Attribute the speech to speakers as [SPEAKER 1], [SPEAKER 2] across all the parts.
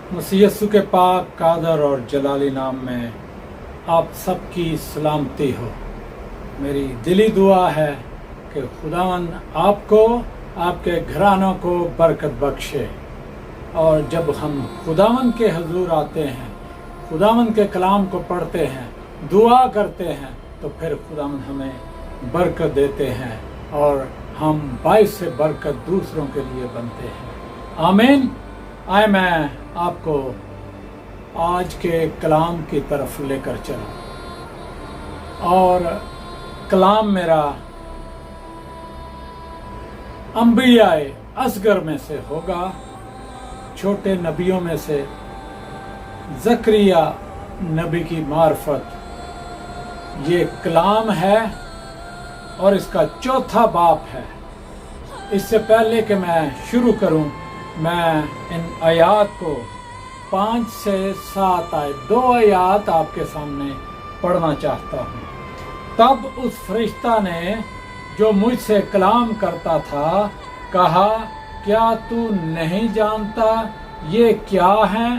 [SPEAKER 1] मसीह यीशु के पाक कादर और जलाली नाम में आप सबकी सलामती हो। मेरी दिली दुआ है कि खुदावंद आपको, आपके घरानों को बरकत बख्शे। और जब हम खुदावंद के हजूर आते हैं, खुदावंद के कलाम को पढ़ते हैं, दुआ करते हैं, तो फिर खुदावंद हमें बरकत देते हैं और हम बाइस से बरकत दूसरों के लिए बनते हैं। आमीन। आए मैं आपको आज के कलाम की तरफ लेकर चला और कलाम मेरा अंबियाए असगर में से होगा, छोटे नबियों में से ज़करिया नबी की मार्फत ये कलाम है और इसका चौथा बाप है। इससे पहले कि मैं शुरू करूं, मैं इन आयात को 5 से 7 आयत 2 आयात आपके सामने पढ़ना चाहता हूं। तब उस फरिश्ता ने जो मुझसे कलाम करता था कहा, क्या तू नहीं जानता ये क्या है?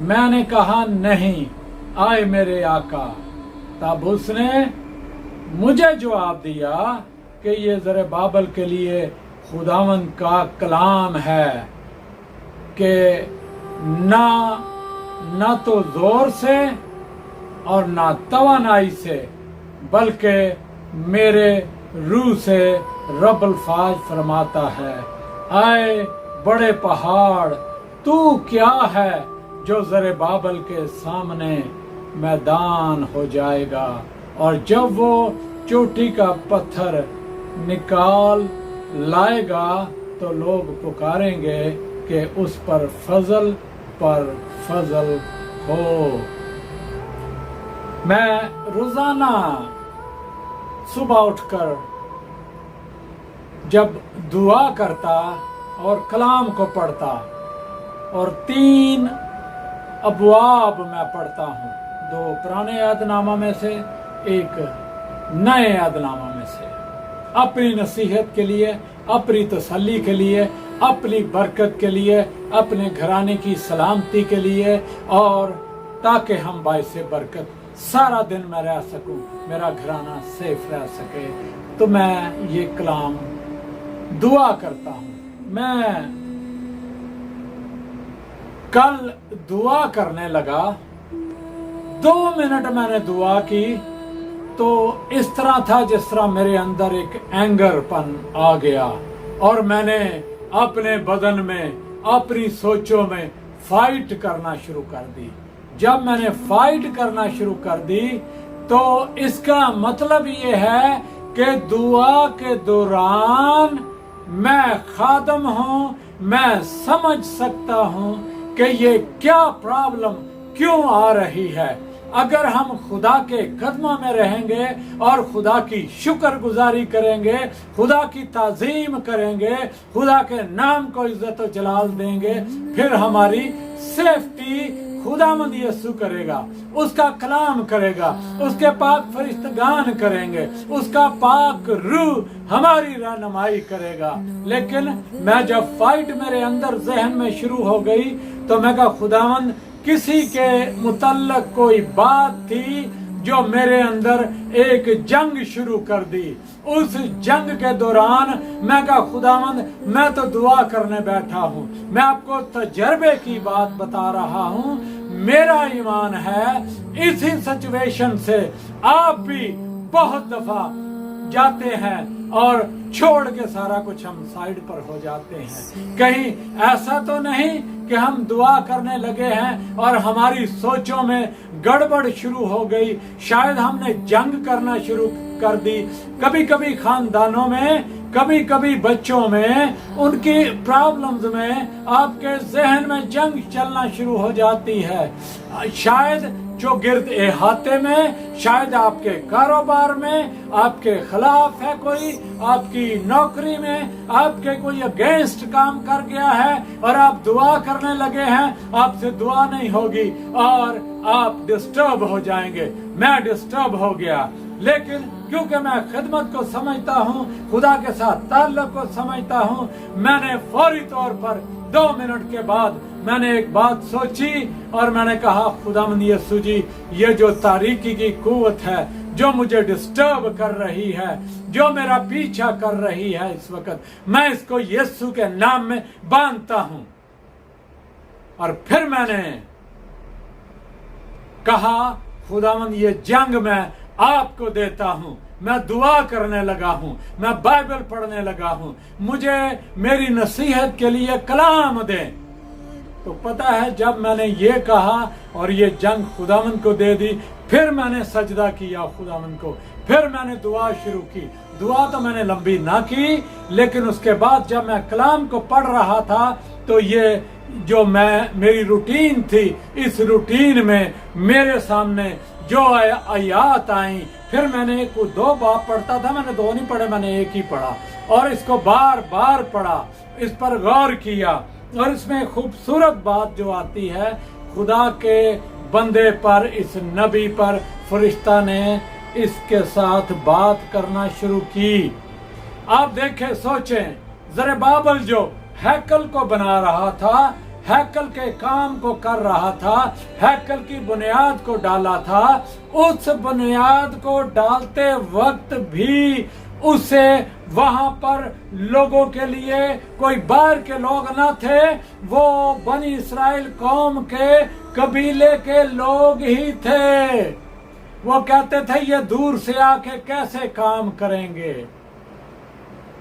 [SPEAKER 1] मैंने कहा, नहीं आए मेरे आका। तब उसने मुझे जवाब दिया कि ये ज़रुब्बाबेल के लिए खुदावंद का कलाम है कि ना तो जोर से और ना तवानाई से, बल्कि मेरे रूह से रब अल्फाज फरमाता है, आए बड़े पहाड़, तू क्या है जो ज़रुब्बाबेल के सामने मैदान हो जाएगा। और जब वो चोटी का पत्थर निकाल लाएगा तो लोग पुकारेंगे कि उस पर फजल हो। मैं रोजाना सुबह उठकर जब दुआ करता और कलाम को पढ़ता, और 3 अबवाब मैं पढ़ता हूँ, 2 पुराने यादनामा में से, 1 नए यादनामा में से, अपनी नसीहत के लिए, अपनी तसल्ली के लिए, अपनी बरकत के लिए, अपने घराने की सलामती के लिए, और ताकि हम बाइसे बरकत सारा दिन मैं रह सकूं, मेरा घराना सेफ रह सके। तो मैं ये कलाम दुआ करता हूं। मैं कल दुआ करने लगा, 2 मिनट मैंने दुआ की तो इस तरह था जिस तरह मेरे अंदर एक एंगरपन आ गया और मैंने अपने बदन में, अपनी सोचों में फाइट करना शुरू कर दी। जब मैंने फाइट करना शुरू कर दी तो इसका मतलब ये है कि दुआ के दौरान मैं खादम हूं, मैं समझ सकता हूं कि ये क्या प्रॉब्लम क्यों आ रही है। अगर हम खुदा के कदमों में रहेंगे और खुदा की शुक्रगुजारी करेंगे, खुदा की ताजीम करेंगे, खुदा के नाम को इज्जत और जलाल देंगे, फिर हमारी सेफ्टी खुदावंद यीशु करेगा, उसका कलाम करेगा, उसके पाक फरिश्तगान करेंगे, उसका पाक रूह हमारी रहनुमाई करेगा। लेकिन मैं जब फाइट मेरे अंदर जहन में शुरू हो गई तो मैं कहा, खुदावंद किसी के मुतल्लक कोई बात थी जो मेरे अंदर एक जंग शुरू कर दी। उस जंग के दौरान मैं कहा, खुदावंद मैं तो दुआ करने बैठा हूँ, मैं आपको तजर्बे की बात बता रहा हूँ। मेरा ईमान है इसी सिचुएशन से आप भी बहुत दफा जाते हैं और छोड़ के सारा कुछ हम साइड पर हो जाते हैं। कहीं ऐसा तो नहीं कि हम दुआ करने लगे हैं और हमारी सोचों में गड़बड़ शुरू हो गई, शायद हमने जंग करना शुरू कर दी। कभी कभी खानदानों में, कभी कभी बच्चों में, उनकी प्रॉब्लम्स में आपके जहन में जंग चलना शुरू हो जाती है। शायद जो गिर्द अहाते में, शायद आपके कारोबार में आपके खिलाफ है कोई, आपकी नौकरी में आपके कोई अगेंस्ट काम कर गया है और आप दुआ करने लगे हैं, आपसे दुआ नहीं होगी और आप डिस्टर्ब हो जाएंगे। मैं डिस्टर्ब हो गया, लेकिन क्योंकि मैं खिदमत को समझता हूँ, खुदा के साथ ताल्लुक को समझता हूँ, मैंने फौरी तौर पर 2 मिनट के बाद मैंने एक बात सोची और मैंने कहा, खुदावंद यीशु जी, ये जो तारीकी की कुव्वत है जो मुझे डिस्टर्ब कर रही है, जो मेरा पीछा कर रही है इस वक्त, मैं इसको यीशु के नाम में बांधता हूं। और फिर मैंने कहा, खुदावंद ये जंग मैं आपको देता हूं। मैं दुआ करने लगा हूं, मैं बाइबल पढ़ने लगा हूं, मुझे मेरी नसीहत के लिए कलाम दें। तो पता है, जब मैंने ये कहा और ये जंग खुदावंद को दे दी, फिर मैंने सजदा किया खुदावंद को, फिर मैंने दुआ शुरू की। दुआ तो मैंने लंबी ना की, लेकिन उसके बाद जब मैं कलाम को पढ़ रहा था तो ये जो मेरी रूटीन थी, इस रूटीन में मेरे सामने जो आयात आई, फिर मैंने एक 2 बार पढ़ता था, मैंने 2 नहीं पढ़े, मैंने एक ही पढ़ा और इसको बार बार पढ़ा, इस पर गौर किया। और इसमें खूबसूरत बात जो आती है, खुदा के बंदे पर, इस नबी पर फरिश्ता ने इसके साथ बात करना शुरू की। आप देखें, सोचें, जरुब्बाबेल जो हैकल को बना रहा था, हैकल के काम को कर रहा था, हैकल की बुनियाद को डाला था, उस बुनियाद को डालते वक्त भी उसे वहां पर लोगों के लिए कोई बाहर के लोग न थे, वो बनी इस्राएल कौम के कबीले के लोग ही थे। वो कहते थे ये दूर से आके कैसे काम करेंगे,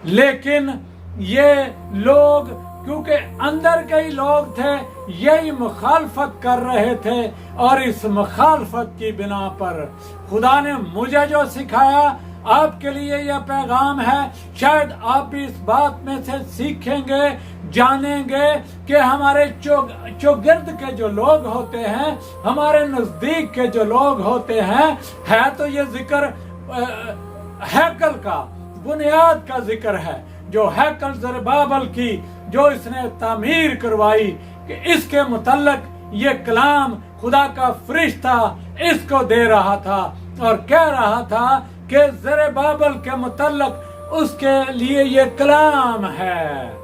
[SPEAKER 1] लेकिन ये लोग क्योंकि अंदर के ही लोग थे, यही मुखालफत कर रहे थे। और इस मुखालफत की बिना पर खुदा ने मुझे जो सिखाया, आपके लिए यह पैगाम है। शायद आप भी इस बात में से सीखेंगे, जानेंगे कि हमारे चौगिर्द के जो लोग होते हैं, हमारे नजदीक के जो लोग होते हैं, है तो ये जिक्र हैकल का, बुनियाद का जिक्र है, जो हैकल जरुब्बाबेल की जो इसने तामीर करवाई, कि इसके मुतल्लक ये कलाम खुदा का फरिश्ता इसको दे रहा था और कह रहा था कि जरुब्बाबेल के मुतल्लक उसके लिए ये कलाम है।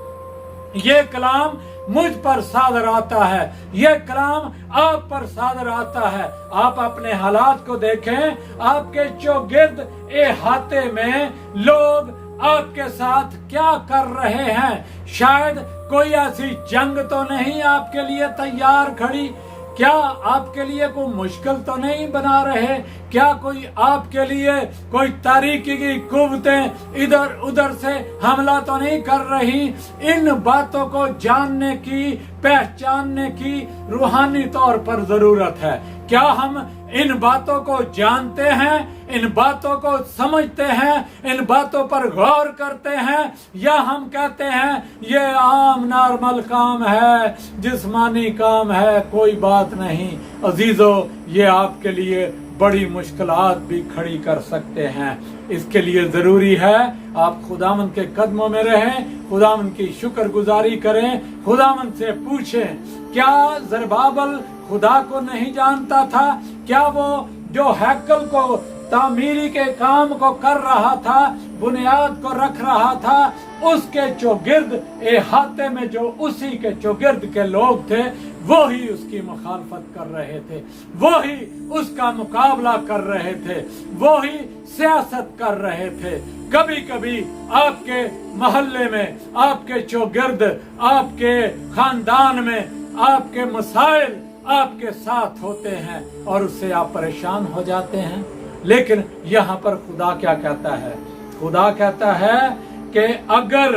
[SPEAKER 1] ये कलाम मुझ पर सादर आता है, ये कलाम आप पर सादर आता है। आप अपने हालात को देखें, आपके चौगिर्द अहाते में लोग आपके साथ क्या कर रहे हैं। शायद कोई ऐसी जंग तो नहीं आपके लिए तैयार खड़ी, क्या आपके लिए कोई मुश्किल तो नहीं बना रहे, क्या कोई आपके लिए कोई तारीकी की कुव्वतें इधर उधर से हमला तो नहीं कर रही। इन बातों को जानने की, पहचानने की रूहानी तौर पर जरूरत है। क्या हम इन बातों को जानते हैं, इन बातों को समझते हैं, इन बातों पर गौर करते हैं, या हम कहते हैं ये आम नॉर्मल काम है, जिस्मानी काम है, कोई बात नहीं। अजीजों, ये आपके लिए बड़ी मुश्किलात भी खड़ी कर सकते हैं। इसके लिए जरूरी है आप खुदावंद के कदमों में रहें, खुदावंद की शुक्रगुजारी करें, खुदावंद से पूछें, क्या जरुब्बाबेल खुदा को नहीं जानता था? क्या वो जो हैकल को तामीरी के काम को कर रहा था, बुनियाद को रख रहा था, उसके चौगिर्द अहाते में जो उसी के चौगिर्द के लोग थे, वो ही उसकी मुखालफत कर रहे थे, वो ही उसका मुकाबला कर रहे थे, वो ही सियासत कर रहे थे। कभी कभी आपके मोहल्ले में, आपके चौगिर्द, आपके खानदान में आपके मसाइल आपके साथ होते हैं और उससे आप परेशान हो जाते हैं। लेकिन यहाँ पर खुदा क्या कहता है? खुदा कहता है कि अगर,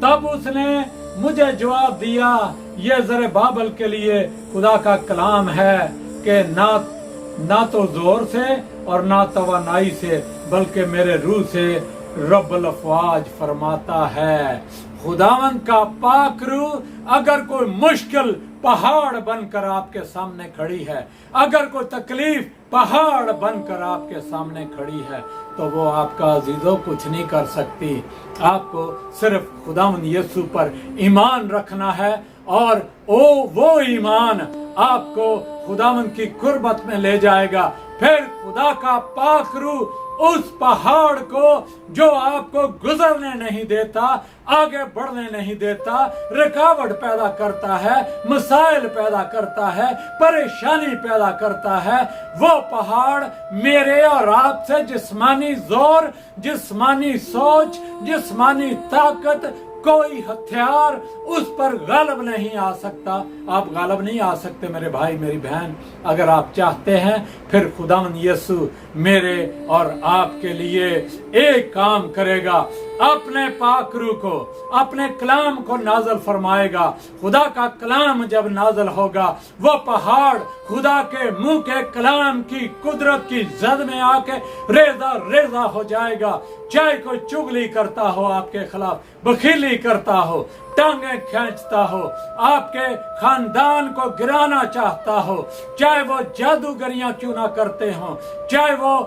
[SPEAKER 1] तब उसने मुझे जवाब दिया, ये जरुब्बाबेल के लिए खुदा का कलाम है कि ना तो जोर से और ना तवानाई से, बल्कि मेरे रूह से रब्बुल अफ़वाज फरमाता है। खुदावंद का पाक रूह अगर कोई मुश्किल पहाड़ बनकर आपके सामने खड़ी है, अगर कोई तकलीफ पहाड़ बनकर आपके सामने खड़ी है, तो वो आपका अजीजों कुछ नहीं कर सकती। आपको सिर्फ खुदावंद यीशु पर ईमान रखना है और वो ईमान आपको खुदावंद की कुर्बत में ले जाएगा। फिर खुदा का पाक रूह उस पहाड़ को जो आपको गुजरने नहीं देता, आगे बढ़ने नहीं देता, रुकावट पैदा करता है, मसाइल पैदा करता है, परेशानी पैदा करता है, वो पहाड़ मेरे और आपसे जिस्मानी जोर, जिस्मानी सोच, जिस्मानी ताकत, कोई हथियार उस पर गालिब नहीं आ सकता। आप गालिब नहीं आ सकते मेरे भाई मेरी बहन। अगर आप चाहते हैं फिर खुदावंद यीशु मेरे और आपके लिए एक काम करेगा, अपने पाक रूह को, अपने कलाम को नाज़िल फरमाएगा। खुदा का कलाम जब नाज़िल होगा, वो पहाड़ खुदा के मुंह के कलाम की कुदरत की जद में आके रेजा रेजा हो जाएगा। चाहे कोई चुगली करता हो आपके खिलाफ, बखीली करता हो, टांगे खींचता हो, आपके खानदान को गिराना चाहता हो, चाहे वो जादूगरियां क्यों ना करते हो, चाहे वो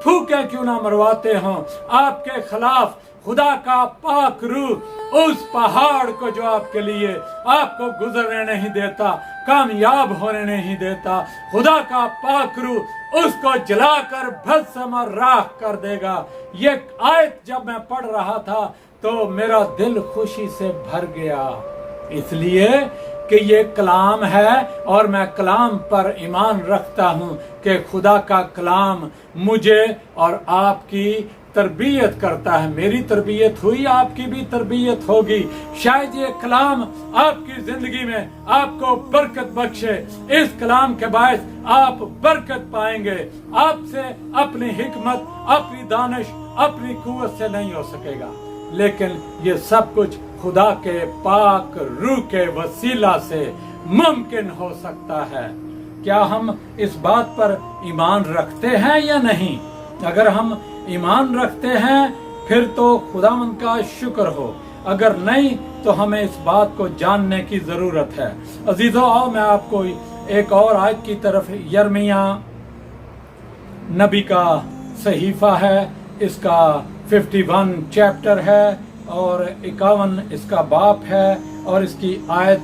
[SPEAKER 1] फूके क्यों ना मरवाते हो, आपके खिलाफ खुदा का पाक रूह उस पहाड़ को जो आपके लिए आपको गुजरने नहीं देता, कामयाब होने नहीं देता, खुदा का पाक रूह उसको जलाकर भस्म और राख कर देगा। ये आयत जब मैं पढ़ रहा था तो मेरा दिल खुशी से भर गया, इसलिए कि ये कलाम है और मैं कलाम पर ईमान रखता हूँ कि खुदा का कलाम मुझे और आपकी तरबियत करता है। मेरी तरबियत हुई, आपकी भी तरबियत होगी। शायद ये कलाम आपकी जिंदगी में आपको बरकत बख्शे। इस कलाम के बायस आप बरकत पाएंगे। आपसे अपनी हिकमत, अपनी दानिश, अपनी कुव्वत से नहीं हो सकेगा, लेकिन ये सब कुछ खुदा के पाक रूह के वसीला से मुमकिन हो सकता है। क्या हम इस बात पर ईमान रखते हैं या नहीं? अगर हम ईमान रखते हैं फिर तो खुदावंद का शुक्र हो, अगर नहीं तो हमें इस बात को जानने की जरूरत है। अजीजों, आओ मैं आपको एक और आयत की तरफ, यर्मिया नबी का सहीफा है, इसका 51 चैप्टर है और 51 इसका बाप है और इसकी आयत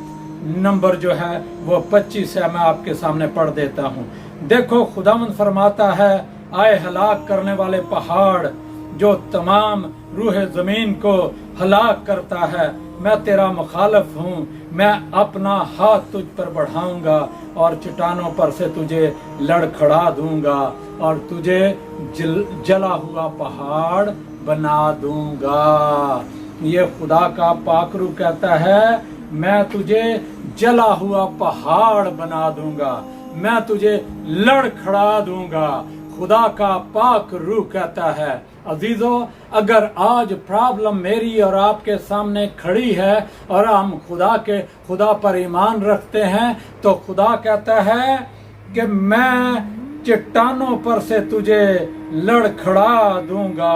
[SPEAKER 1] नंबर जो है वो 25 है। मैं आपके सामने पढ़ देता हूँ। देखो, खुदावंद फरमाता है, आए हलाक करने वाले पहाड़ जो तमाम रूह जमीन को हलाक करता है, मैं तेरा मुखालिफ हूँ। मैं अपना हाथ तुझ पर बढ़ाऊंगा और चट्टानों पर से तुझे लड़खड़ा दूंगा और तुझे जला हुआ पहाड़ बना दूंगा। ये खुदा का पाक रूह कहता है, मैं तुझे जला हुआ पहाड़ बना दूंगा, मैं तुझे लड़खड़ा दूंगा। खुदा का पाक रूह कहता है। अजीजों, अगर आज प्रॉब्लम मेरी और आपके सामने खड़ी है और हम खुदा पर ईमान रखते हैं, तो खुदा कहता है कि मैं चट्टानों पर से तुझे लड़खड़ा दूंगा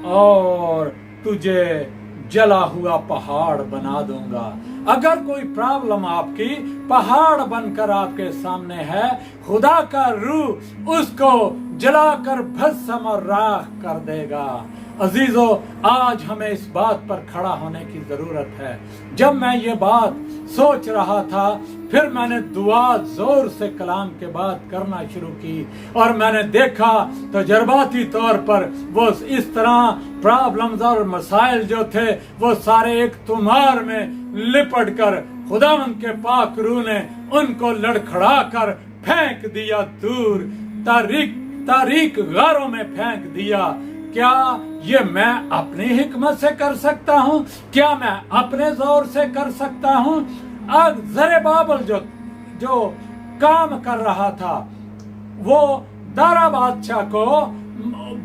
[SPEAKER 1] और तुझे जला हुआ पहाड़ बना दूंगा। अगर कोई प्रॉब्लम आपकी पहाड़ बनकर आपके सामने है, खुदा का रूह उसको जलाकर भस्म और राख कर देगा। अजीजों, आज हमें इस बात पर खड़ा होने की जरूरत है। जब मैं ये बात सोच रहा था, फिर मैंने दुआ जोर से कलाम के बाद करना शुरू की और मैंने देखा तजर्बाती तौर पर वो इस तरह प्रॉब्लम्स और मसाइल जो थे वो सारे एक तुमार में लिपट कर खुदावंद के पाक रूह ने उनको लड़खड़ा कर फेंक दिया दूर, तारीक गारों में फेंक दिया। क्या ये मैं अपनी हिकमत से कर सकता हूँ? क्या मैं अपने जोर से कर सकता हूँ? आज ज़रुब्बाबेल जो काम कर रहा था, वो दारा बादशाह को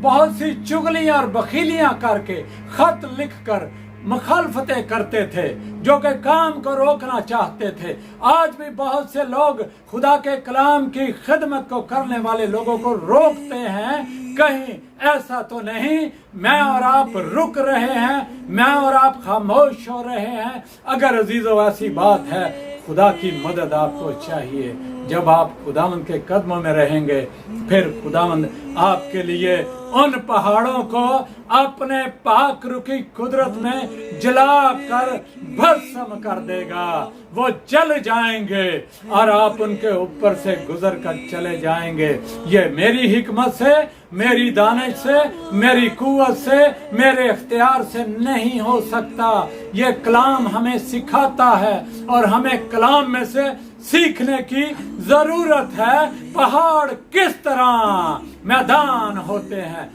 [SPEAKER 1] बहुत सी चुगलियां और बखीलियां करके खत लिखकर मुखालफतें करते थे, जो कि काम को रोकना चाहते थे। आज भी बहुत से लोग खुदा के कलाम की खिदमत को करने वाले लोगों को रोकते हैं। कहीं ऐसा तो नहीं मैं और आप रुक रहे हैं, मैं और आप खामोश हो रहे हैं? अगर अजीजों ऐसी बात है, खुदा की मदद आपको चाहिए। जब आप खुदावंद के कदमों में रहेंगे, फिर खुदावंद आपके लिए उन पहाड़ों को अपने पाक रूह की कुदरत में जला कर भस्म कर देगा। वो जल जाएंगे और आप उनके ऊपर से गुजर कर चले जाएंगे। ये मेरी हिकमत से, मेरी दानिश से, मेरी कुव्वत से, मेरे इख्तियार से नहीं हो सकता। ये कलाम हमें सिखाता है और हमें कलाम में से सीखने की जरूरत है। पहाड़ किस तरह मैदान होते हैं,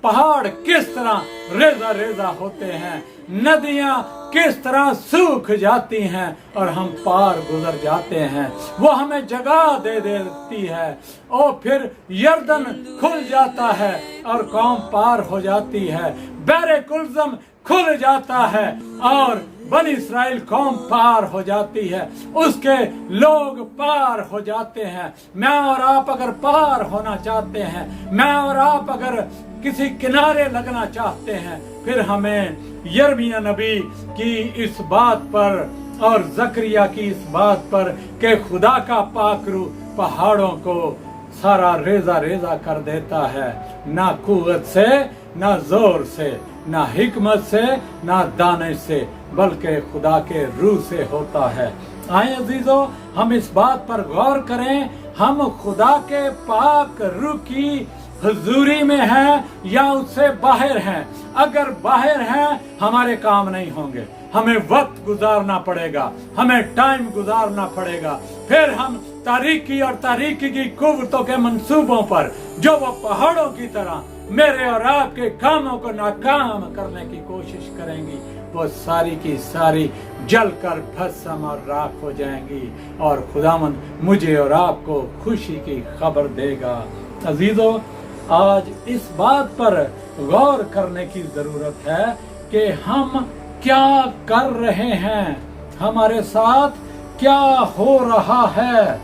[SPEAKER 1] पहाड़ किस तरह रेजा रेजा होते हैं, नदियां किस तरह सूख जाती हैं और हम पार गुजर जाते हैं। वो हमें जगह दे देती है और फिर यर्दन खुल जाता है और कौम पार हो जाती है। बहरे कुलज़म खुल जाता है और बनी इसराइल कौम पार हो जाती है, उसके लोग पार हो जाते हैं। मैं और आप अगर पार होना चाहते हैं, मैं और आप अगर किसी किनारे लगना चाहते हैं, फिर हमें यिर्मयाह नबी की इस बात पर और जकरिया की इस बात पर कि खुदा का पाक रूह पहाड़ों को सारा रेजा रेजा कर देता है, ना कुव्वत से, ना जोर से, ना हिकमत से, ना दानिश से, बल्कि खुदा के रूह से होता है। आए अजीजों, हम इस बात पर गौर करें, हम खुदा के पाक रूह की हुजूरी में हैं या उससे बाहर हैं। अगर बाहर हैं, हमारे काम नहीं होंगे, हमें वक्त गुजारना पड़ेगा, हमें टाइम गुजारना पड़ेगा। फिर हम तारीकी और तारीकी की कुव्वतों के मंसूबों पर, जो वो पहाड़ों की तरह मेरे और आपके कामों को नाकाम करने की कोशिश करेंगी, वो सारी की सारी जल कर भस्म और राख हो जाएंगी और खुदावंद मुझे और आपको खुशी की खबर देगा। अजीजों, आज इस बात पर गौर करने की जरूरत है कि हम क्या कर रहे हैं, हमारे साथ क्या हो रहा है,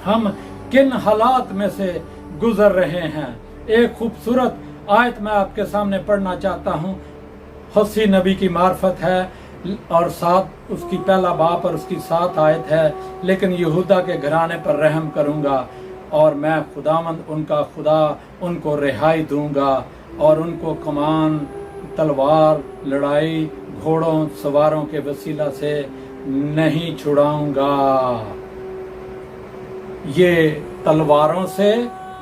[SPEAKER 1] हम किन हालात में से गुजर रहे हैं। एक खूबसूरत आयत मैं आपके सामने पढ़ना चाहता हूँ। हुस्सी नबी की मार्फत है और साथ उसकी पहला बाप और उसकी 7 आयत है। लेकिन यहूदा के घराने पर रहम करूँगा और मैं खुदावंद उनका खुदा उनको रिहाई दूंगा और उनको कमान, तलवार, लड़ाई, घोड़ों, सवारों के वसीला से नहीं छुड़ाऊंगा। ये तलवारों से,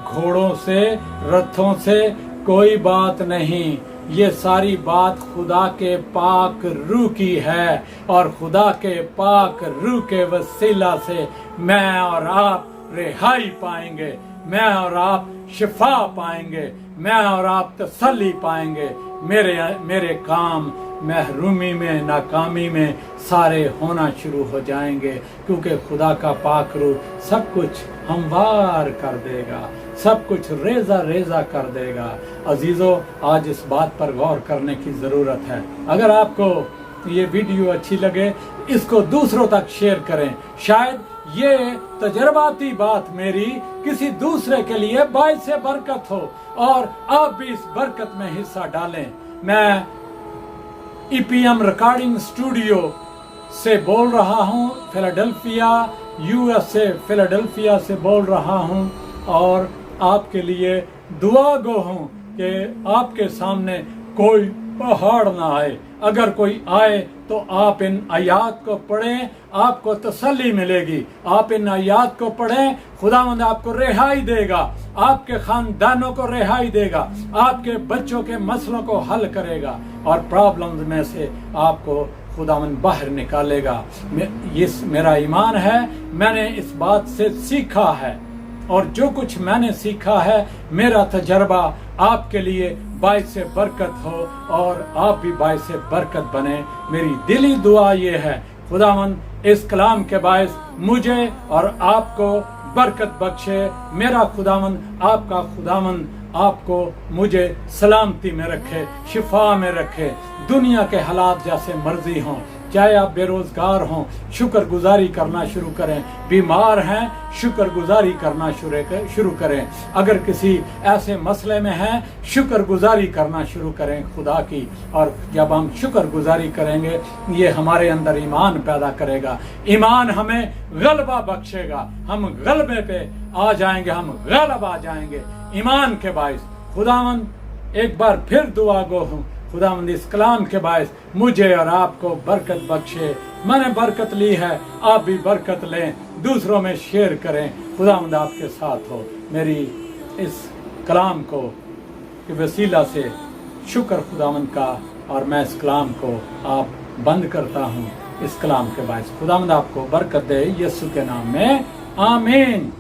[SPEAKER 1] घोड़ों से, रथों से कोई बात नहीं, ये सारी बात खुदा के पाक रूह की है और खुदा के पाक रूह के वसीला से मैं और आप रिहाई पाएंगे, मैं और आप शिफा पाएंगे, मैं और आप तसल्ली पाएंगे। मेरे काम महरूमी में, नाकामी में सारे होना शुरू हो जाएंगे, क्योंकि खुदा का पाक रूह सब कुछ हमवार कर देगा, सब कुछ रेजा रेजा कर देगा। अजीजों, आज इस बात पर गौर करने की जरूरत है। अगर आपको ये वीडियो अच्छी लगे, इसको दूसरों तक शेयर करें। शायद ये तजर्बाती बात मेरी किसी दूसरे के लिए बाइस बरकत हो और आप भी इस बरकत में हिस्सा डालें। मैं EPM रिकॉर्डिंग स्टूडियो से बोल रहा हूँ, फिलाडेल्फिया, USA, फिलाडेल्फिया से बोल रहा हूँ और आपके लिए दुआ गो हूँ कि आपके सामने कोई पहाड़ ना आए। अगर कोई आए तो आप इन आयात को पढ़ें, आपको तसल्ली मिलेगी। आप इन आयात को पढ़ें, खुदावंद आपको रिहाई देगा, आपके खानदानों को रिहाई देगा, आपके बच्चों के मसलों को हल करेगा और प्रॉब्लम्स में से आपको खुदावंद बाहर निकालेगा। ये मेरा ईमान है, मैंने इस बात से सीखा है और जो कुछ मैंने सीखा है, मेरा तजर्बा आपके लिए बाइस बरकत हो और आप भी बाइस बरकत बने। मेरी दिली दुआ ये है, खुदावंद इस कलाम के बायस मुझे और आपको बरकत बख्शे। मेरा खुदावंद, आपका खुदावंद आपको मुझे सलामती में रखे, शिफा में रखे। दुनिया के हालात जैसे मर्जी हों, चाहे आप बेरोजगार हों, शुक्रगुजारी करना शुरू करें। बीमार हैं, शुक्रगुजारी करना शुरू करें। अगर किसी ऐसे मसले में हैं, शुक्रगुजारी करना शुरू करें खुदा की। और जब हम शुक्रगुजारी करेंगे, ये हमारे अंदर ईमान पैदा करेगा, ईमान हमें गलबा बख्शेगा, हम गलबे पे आ जाएंगे, हम गलब आ जाएंगे ईमान के बायस। खुदावंद, एक बार फिर दुआ गो हूँ, खुदावंद इस कलाम के बायस मुझे और आपको बरकत बख्शे। मैंने बरकत ली है, आप भी बरकत लें, दूसरों में शेयर करें। खुदावंद आपके साथ हो। मेरी इस कलाम को के वसीला से शुक्र खुदावंद का, और मैं इस कलाम को आप बंद करता हूँ इस कलाम के बायस। खुदावंद आपको बरकत दे, यीशु के नाम में आमीन।